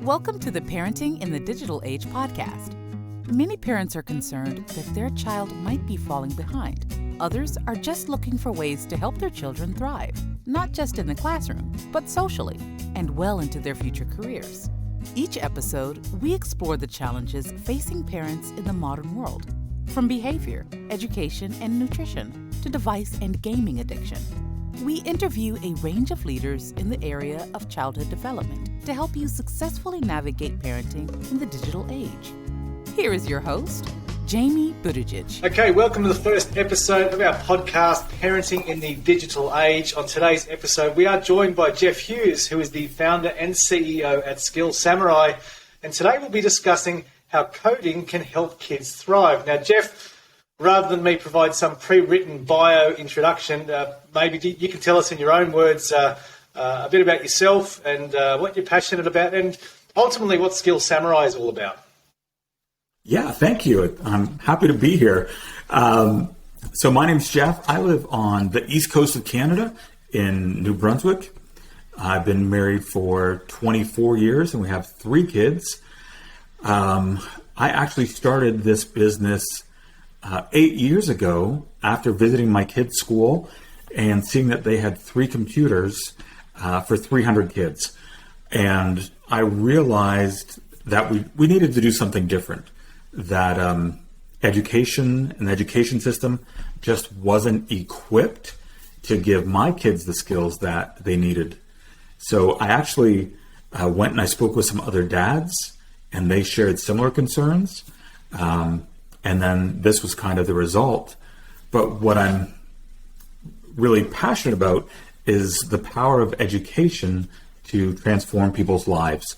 Welcome to the Parenting in the Digital Age podcast. Many parents are concerned that their child might be falling behind. Others are just looking for ways to help their children thrive, not just in the classroom, but socially, and well into their future careers. Each episode, we explore the challenges facing parents in the modern world, from behavior, education, and nutrition to device and gaming addiction. We interview a range of leaders in the area of childhood development to help you successfully navigate parenting in the digital age. Here is your host, Jamie Buttigieg. Okay, welcome to the first episode of our podcast, Parenting in the Digital Age. On today's episode, we are joined by Jeff Hughes, who is the founder and CEO at Skill Samurai. And today we'll be discussing how coding can help kids thrive. Now, Jeff, rather than me provide some pre-written bio introduction, maybe you can tell us in your own words a bit about yourself and what you're passionate about and ultimately what Skill Samurai is all about. Yeah, thank you. I'm happy to be here. So my name's Jeff. I live on the east coast of Canada in New Brunswick. I've been married for 24 years and we have 3 kids. I actually started this business 8 years ago after visiting my kids' school and seeing that they had 3 computers for 300 kids. And I realized that we needed to do something different, that education and the education system just wasn't equipped to give my kids the skills that they needed. So I actually went and I spoke with some other dads and they shared similar concerns. And then this was kind of the result. But what I'm really passionate about is the power of education to transform people's lives.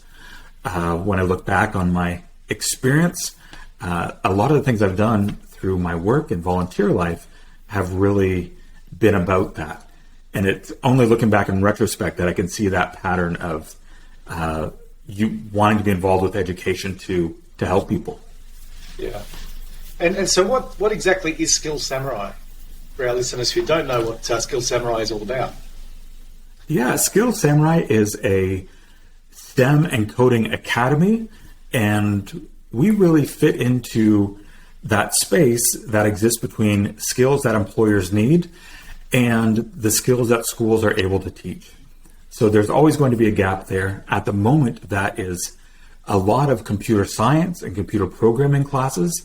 When I look back on my experience, a lot of the things I've done through my work and volunteer life have really been about that. And it's only looking back in retrospect that I can see that pattern of you wanting to be involved with education to help people. Yeah. And so what exactly is Skill Samurai for our listeners who don't know what Skill Samurai is all about? Yeah, Skill Samurai is a STEM and coding academy, and we really fit into that space that exists between skills that employers need and the skills that schools are able to teach. So there's always going to be a gap there. At the moment, that is a lot of computer science and computer programming classes,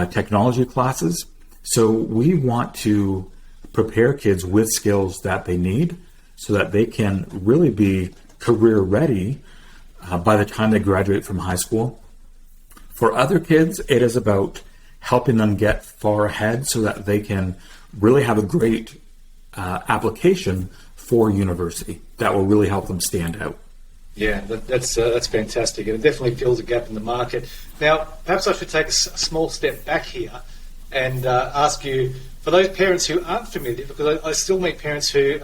technology classes. So we want to prepare kids with skills that they need so that they can really be career ready by the time they graduate from high school. For other kids, it is about helping them get far ahead so that they can really have a great application for university that will really help them stand out. Yeah, that's fantastic, and it definitely fills a gap in the market. Now, perhaps I should take a small step back here and ask you, for those parents who aren't familiar, because I still meet parents who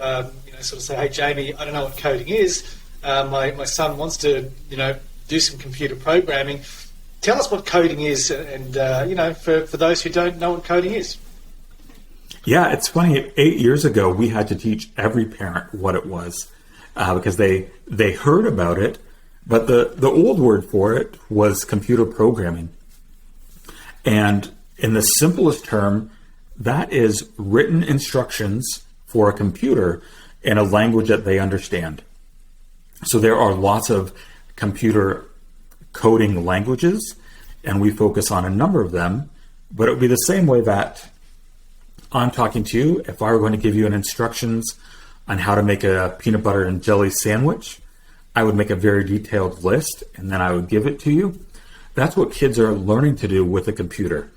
sort of say, "Hey, Jamie, I don't know what coding is. My son wants to, do some computer programming. Tell us what coding is, and for those who don't know what coding is." Yeah, it's funny. 8 years ago, we had to teach every parent what it was. Because they heard about it, but the old word for it was computer programming. And in the simplest term, that is written instructions for a computer in a language that they understand. So there are lots of computer coding languages, and we focus on a number of them, but it would be the same way that I'm talking to you. If I were going to give you an instructions on how to make a peanut butter and jelly sandwich, I would make a very detailed list and then I would give it to you. That's what kids are learning to do with a computer.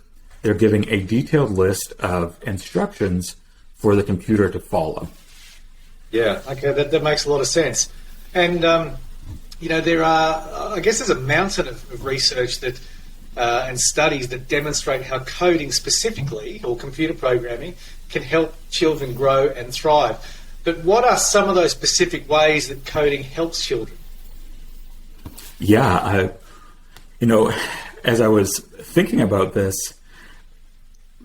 They're giving a detailed list of instructions for the computer to follow. Yeah, okay, that makes a lot of sense. And, there are, I guess there's a mountain of research that and studies that demonstrate how coding specifically, or computer programming, can help children grow and thrive. But what are some of those specific ways that coding helps children? Yeah, as I was thinking about this,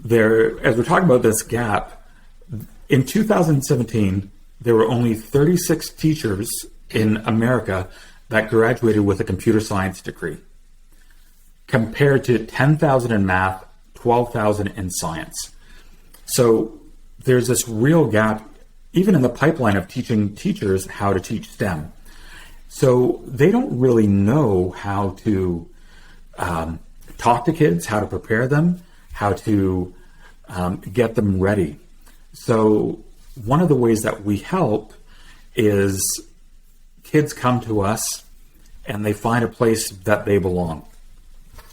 as we're talking about this gap, in 2017, there were only 36 teachers in America that graduated with a computer science degree, compared to 10,000 in math, 12,000 in science. So there's this real gap, even in the pipeline of teaching teachers how to teach STEM. So they don't really know how to talk to kids, how to prepare them, how to get them ready. So one of the ways that we help is kids come to us and they find a place that they belong.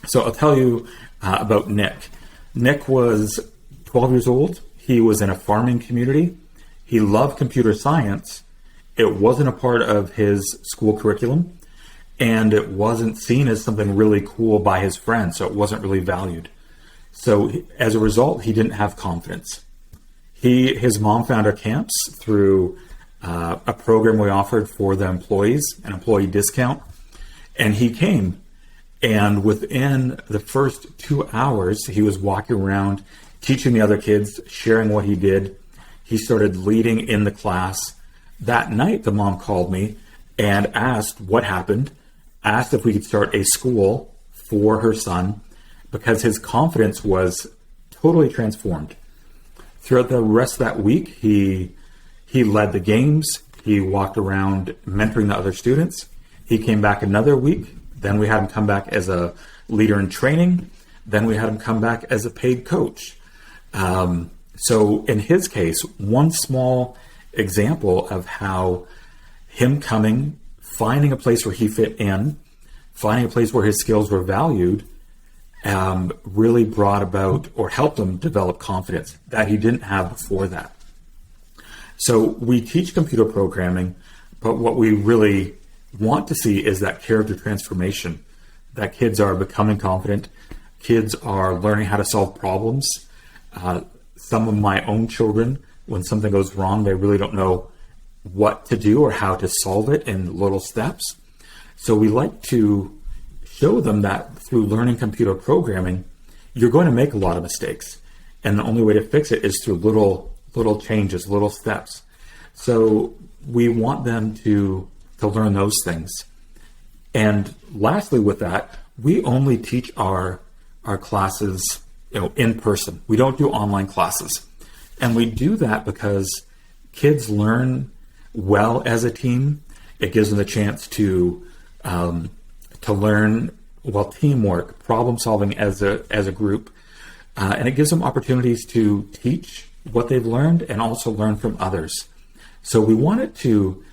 So I'll tell you about Nick. Nick was 12 years old. He was in a farming community. He loved computer science. It wasn't a part of his school curriculum, and it wasn't seen as something really cool by his friends, so it wasn't really valued. So as a result, he didn't have confidence. His mom found our camps through a program we offered for the employees, an employee discount, and he came. And within the first 2 hours, he was walking around, teaching the other kids, sharing what he did. He started leading in the class. That night, the mom called me and asked what happened, asked if we could start a school for her son, because his confidence was totally transformed. Throughout the rest of that week, he led the games. He walked around mentoring the other students. He came back another week. Then we had him come back as a leader in training. Then we had him come back as a paid coach. So in his case, one small example of how him coming, finding a place where he fit in, finding a place where his skills were valued, really brought about or helped him develop confidence that he didn't have before that. So we teach computer programming, but what we really want to see is that character transformation, that kids are becoming confident, kids are learning how to solve problems. Some of my own children, when something goes wrong, they really don't know what to do or how to solve it in little steps. So we like to show them that through learning computer programming, you're going to make a lot of mistakes. And the only way to fix it is through little changes, little steps. So we want them to learn those things. And lastly with that, we only teach our classes, in person. We don't do online classes. And we do that because kids learn well as a team. It gives them the chance to learn teamwork, problem solving as a group, and it gives them opportunities to teach what they've learned and also learn from others. So we want it to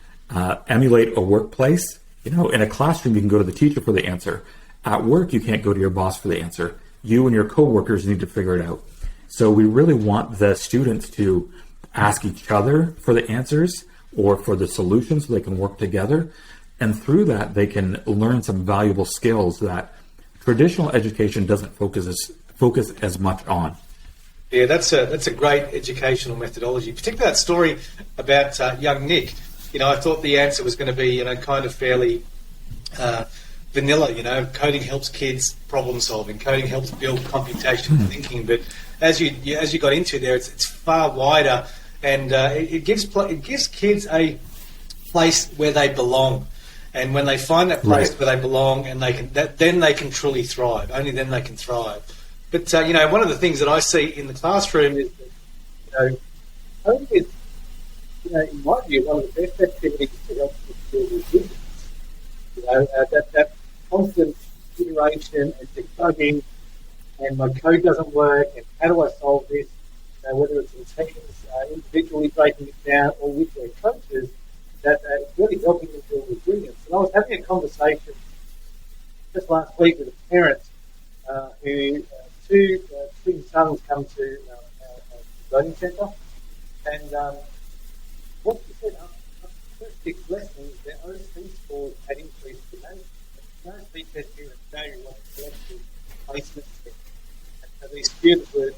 emulate a workplace. In a classroom, you can go to the teacher for the answer. At work, you can't go to your boss for the answer. You and your coworkers need to figure it out. So we really want the students to ask each other for the answers or for the solutions so they can work together. And through that, they can learn some valuable skills that traditional education doesn't focus as much on. Yeah, that's a great educational methodology, particularly that story about young Nick. I thought the answer was going to be, kind of fairly vanilla. Coding helps kids problem solving. Coding helps build computational thinking. But as you got into there, it's far wider, and it gives kids a place where they belong. And when they find that place where they belong, and then they can truly thrive. Only then they can thrive. But one of the things that I see in the classroom is that coding is, in my view, one of the best activities to help kids build resilience. That constant iteration and debugging, and my code doesn't work, and how do I solve this? Whether it's in teams, individually breaking it down, or with their coaches, that it's really helping them build resilience. And I was having a conversation just last week with a parent who two twin sons come to our learning centre, and what she said, after the first 6 lessons, their own scores had increased dramatically. No feedback here in Australia was collective placement test. And so these students were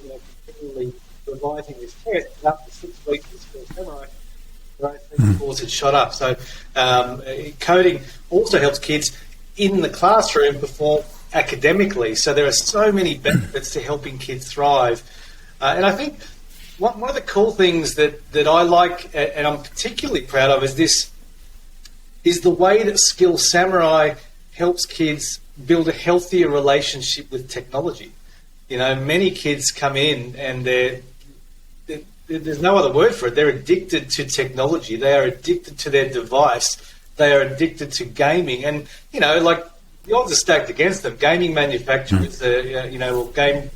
continually revising this test, and after 6 weeks of Skill Samurai, their scores had shot up. So coding also helps kids in the classroom perform academically. So there are so many benefits to helping kids thrive. And I think one of the cool things that I like and I'm particularly proud of is this is the way that Skill Samurai helps kids build a healthier relationship with technology. You know, many kids come in and there's no other word for it. They're addicted to technology. They are addicted to their device. They are addicted to gaming. And, you know, like, the odds are stacked against them. Gaming manufacturers, or game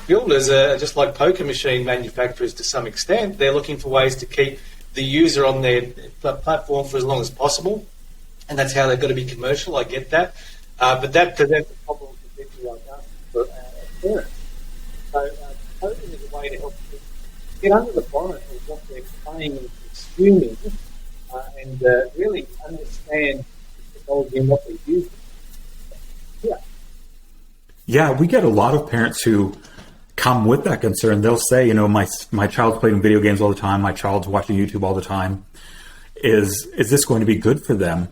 builders are just like poker machine manufacturers to some extent. They're looking for ways to keep the user on their platform for as long as possible. And that's how they've got to be commercial. I get that. But that presents a problem for people like us, for parents. So coding is a way to help people get under the bonnet of what they're playing and consuming, and really understand the technology and what they're using. Yeah, we get a lot of parents who come with that concern. They'll say, you know, my child's playing video games all the time. My child's watching YouTube all the time. Is this going to be good for them?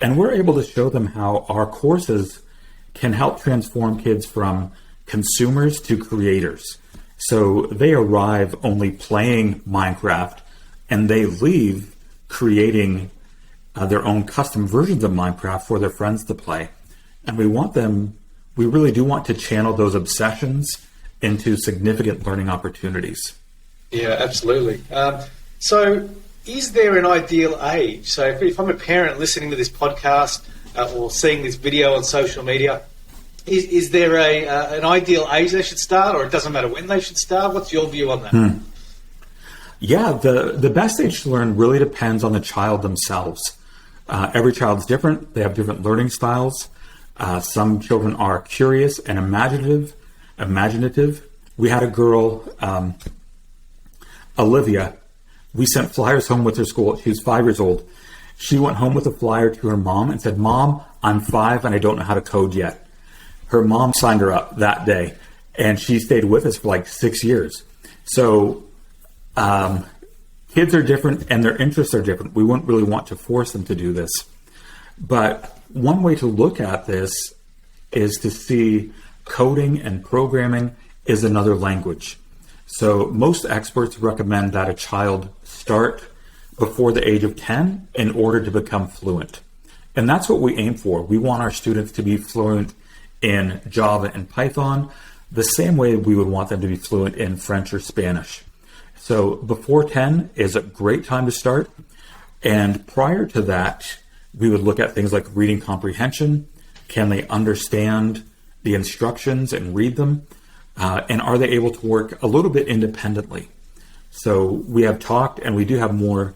And we're able to show them how our courses can help transform kids from consumers to creators. So they arrive only playing Minecraft and they leave creating their own custom versions of Minecraft for their friends to play. And we really do want to channel those obsessions into significant learning opportunities. Yeah, absolutely. So is there an ideal age? So if I'm a parent listening to this podcast or seeing this video on social media, is there an ideal age they should start, or it doesn't matter when they should start? What's your view on that? Yeah, the best age to learn really depends on the child themselves. Every child's different. They have different learning styles. Some children are curious and imaginative. We had a girl, Olivia. We sent flyers home with her school. She was 5 years old. She went home with a flyer to her mom and said, "Mom, I'm 5 and I don't know how to code yet." Her mom signed her up that day, and she stayed with us for like 6 years. So kids are different and their interests are different. We wouldn't really want to force them to do this. But one way to look at this is to see coding and programming is another language. So most experts recommend that a child start before the age of 10 in order to become fluent. And that's what we aim for. We want our students to be fluent in Java and Python, the same way we would want them to be fluent in French or Spanish. So before 10 is a great time to start. And prior to that, we would look at things like reading comprehension. Can they understand the instructions and read them? And are they able to work a little bit independently? So we have talked, and we do have more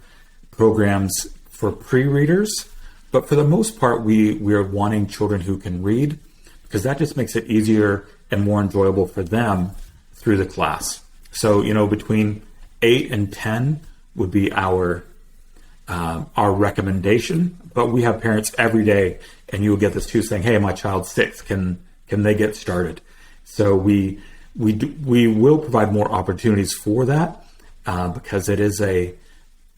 programs for pre-readers, but for the most part, we are wanting children who can read, because that just makes it easier and more enjoyable for them through the class. So, you know, between 8 and 10 would be our recommendation, but we have parents every day, and you will get this too, saying, "Hey, my child's 6. Can they get started?" So we will provide more opportunities for that because it is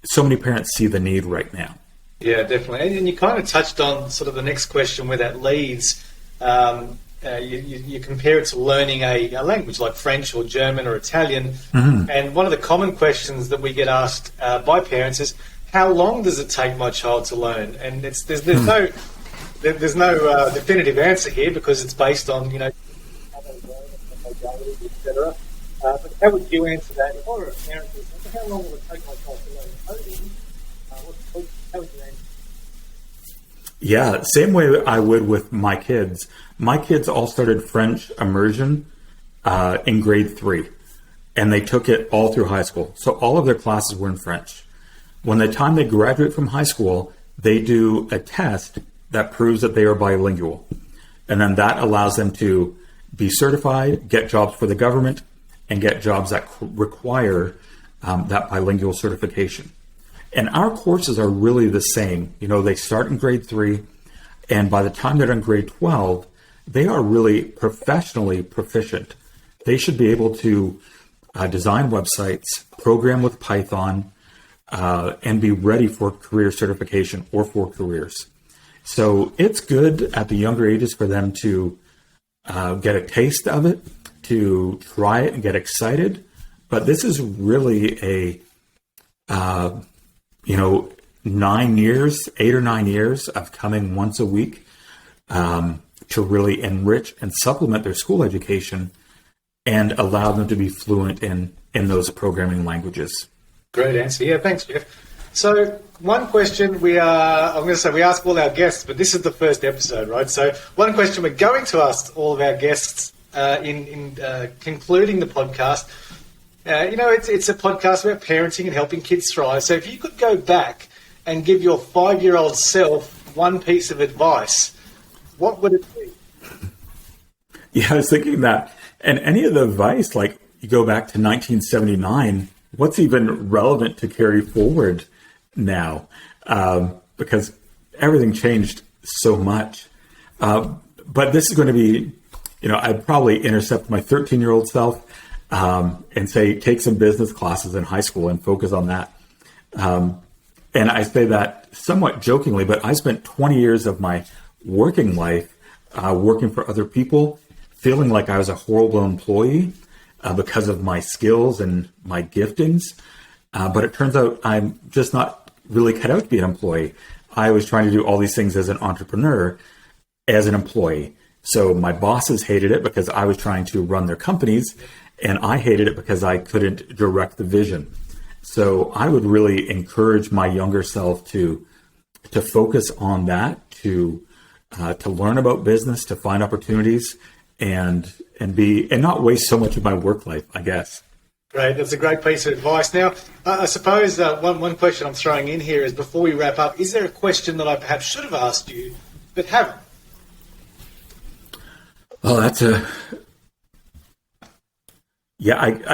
so many parents see the need right now. Yeah, definitely. And you kind of touched on sort of the next question where that leads. You compare it to learning a language like French or German or Italian. Mm-hmm. And one of the common questions that we get asked by parents is, how long does it take my child to learn? And there's no definitive answer here, because it's based on, you know, how they learn, etc. But how would you answer that? If I were a parent who said, how long will it take my child to learn coding? How would you answer? Yeah, same way I would with my kids. My kids all started French immersion in grade 3, and they took it all through high school. So all of their classes were in French. When the time they graduate from high school, they do a test that proves that they are bilingual. And then that allows them to be certified, get jobs for the government, and get jobs that require that bilingual certification. And our courses are really the same. You know, they start in grade 3, and by the time they're in grade 12, they are really professionally proficient. They should be able to design websites, program with Python, and be ready for career certification or for careers. So it's good at the younger ages for them to get a taste of it, to try it and get excited. But this is really a 8 or 9 years of coming once a week to really enrich and supplement their school education and allow them to be fluent in those programming languages. Great answer. Yeah, thanks, Jeff. So one question I'm going to say we ask all our guests, but this is the first episode, right? So one question we're going to ask all of our guests in concluding the podcast, it's a podcast about parenting and helping kids thrive. So if you could go back and give your 5-year-old self one piece of advice, what would it be? Yeah, I was thinking that. And any of the advice, like you go back to 1979, what's even relevant to carry forward now? Because everything changed so much. But this is going to be, I'd probably intercept my 13-year-old self and say, take some business classes in high school and focus on that. And I say that somewhat jokingly, but I spent 20 years of my working life working for other people, feeling like I was a horrible employee because of my skills and my giftings. But it turns out I'm just not really cut out to be an employee. I was trying to do all these things as an entrepreneur, as an employee. So my bosses hated it because I was trying to run their companies, and I hated it because I couldn't direct the vision. So I would really encourage my younger self to focus on that, to learn about business, to find opportunities, and not waste so much of my work life, I guess. Great, that's a great piece of advice. Now, I suppose one question I'm throwing in here is, before we wrap up, is there a question that I perhaps should have asked you but haven't? Oh, I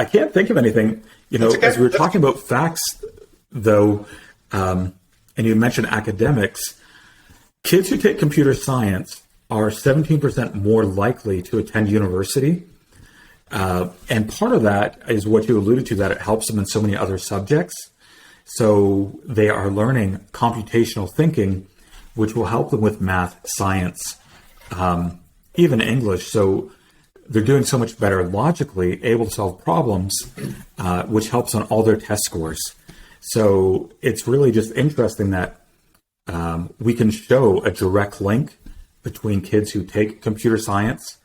can't think of anything. Okay. As we were talking about facts, though, and you mentioned academics, kids who take computer science are 17% more likely to attend university. And part of that is what you alluded to, that it helps them in so many other subjects. So they are learning computational thinking, which will help them with math, science, even English. So they're doing so much better logically, able to solve problems, which helps on all their test scores. So it's really just interesting that we can show a direct link between kids who take computer science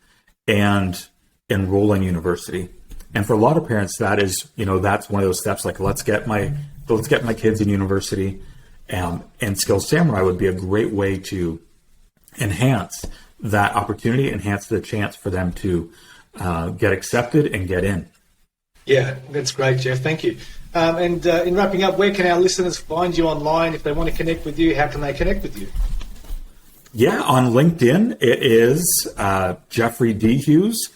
and enrolling university. And for a lot of parents, that is, that's one of those steps, like, let's get my kids in university. And Skills Samurai would be a great way to enhance that opportunity, enhance the chance for them to get accepted and get in. Yeah, that's great, Jeff. Thank you. And in wrapping up, where can our listeners find you online? If they want to connect with you, how can they connect with you? Yeah, on LinkedIn, it is Jeffrey D. Hughes.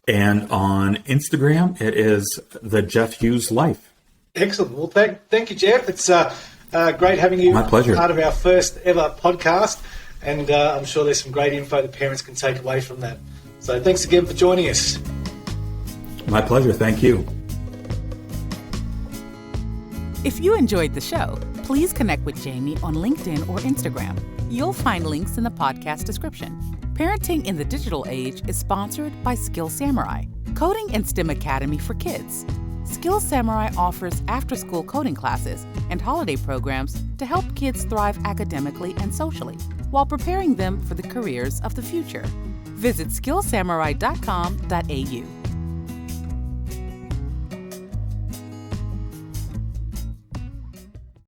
And on Instagram, it is the Jeff Hughes Life. Excellent. Well, thank you, Jeff. It's great having you. My pleasure. Part of our first ever podcast. And I'm sure there's some great info that parents can take away from that. So thanks again for joining us. My pleasure. Thank you. If you enjoyed the show, please connect with Jamie on LinkedIn or Instagram. You'll find links in the podcast description. Parenting in the Digital Age is sponsored by Skills Samurai, Coding and STEM Academy for Kids. Skills Samurai offers after-school coding classes and holiday programs to help kids thrive academically and socially while preparing them for the careers of the future. Visit skillsamurai.com.au.